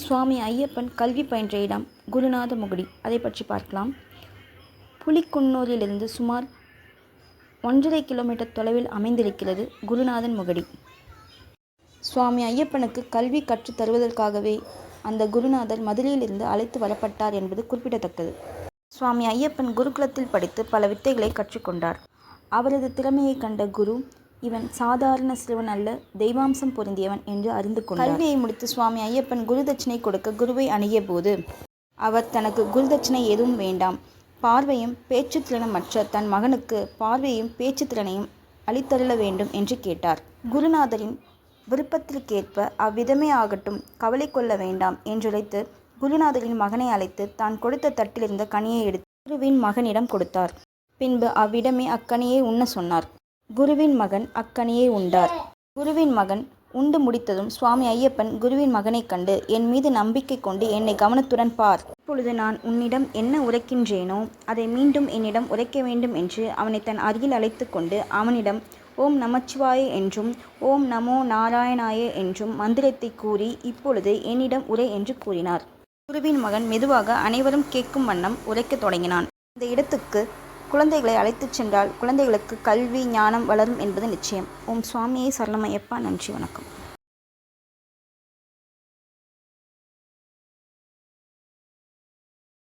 சுவாமி ஐயப்பன் கல்வி பயின்ற இடம் குருநாத முகுடி. அதை பற்றி பார்க்கலாம். புலிக்குன்னூரிலிருந்து சுமார் 1.5 கிலோமீட்டர் தொலைவில் அமைந்திருக்கிறது குருநாதன் முகுடி. சுவாமி ஐயப்பனுக்கு கல்வி கற்றுத் தருவதற்காகவே அந்த குருநாதர் மதுரையிலிருந்து அழைத்து வரப்பட்டார் என்பது குறிப்பிடத்தக்கது. சுவாமி ஐயப்பன் குருகுலத்தில் படித்து பல வித்தைகளை கற்றுக்கொண்டார். அவரது திறமையை கண்ட குரு, இவன் சாதாரண சிறுவன் அல்ல, தெய்வாம்சம் பொருந்தியவன் என்று அறிந்து கொண்டார். கல்வியை முடித்து சுவாமி ஐயப்பன் குருதட்சிணை கொடுக்க குருவை அணுகிய போது அவர் தனக்கு குருதட்சிணை எதுவும் வேண்டாம், பார்வையும் பேச்சுத்திறனுமற்ற தன் மகனுக்கு பார்வையும் பேச்சுத்திறனையும் அளித்தருள வேண்டும் என்று கேட்டார். குருநாதரின் விருப்பத்திற்கேற்ப அவ்விதமே ஆகட்டும், கவலை கொள்ள வேண்டாம் என்றுரைத்து குருநாதரின் மகனை அழைத்து தான் கொடுத்த தட்டிலிருந்த கனியை எடுத்து குருவின் மகனிடம் கொடுத்தார். பின்பு அவ்விடமே அக்கனியை உண்ண சொன்னார். குருவின் மகன் அக்கனியை உண்டார். குருவின் மகன் உண்டு முடித்ததும் சுவாமி ஐயப்பன் குருவின் மகனைக் கண்டு, என் மீது நம்பிக்கை கொண்டு என்னை கவனத்துடன் பார். இப்பொழுது நான் உன்னிடம் என்ன உரைக்கின்றேனோ அதை மீண்டும் என்னிடம் உரைக்க வேண்டும் என்று அவனை தன் அருகில் அழைத்து கொண்டு அவனிடம் ஓம் நமச்சிவாய என்றும் ஓம் நமோ நாராயணாய என்றும் மந்திரத்தை கூறி இப்பொழுது என்னிடம் உரை என்று கூறினார். குருவின் மகன் மெதுவாக அனைவரும் கேட்கும் வண்ணம் உரைக்கத் தொடங்கினான். இந்த இடத்துக்கு குழந்தைகளை அழைத்துச் சென்றால் குழந்தைகளுக்கு கல்வி ஞானம் வளரும் என்பது நிச்சயம். ஓம் சுவாமியே சரணமையப்பா. நன்றி, வணக்கம்.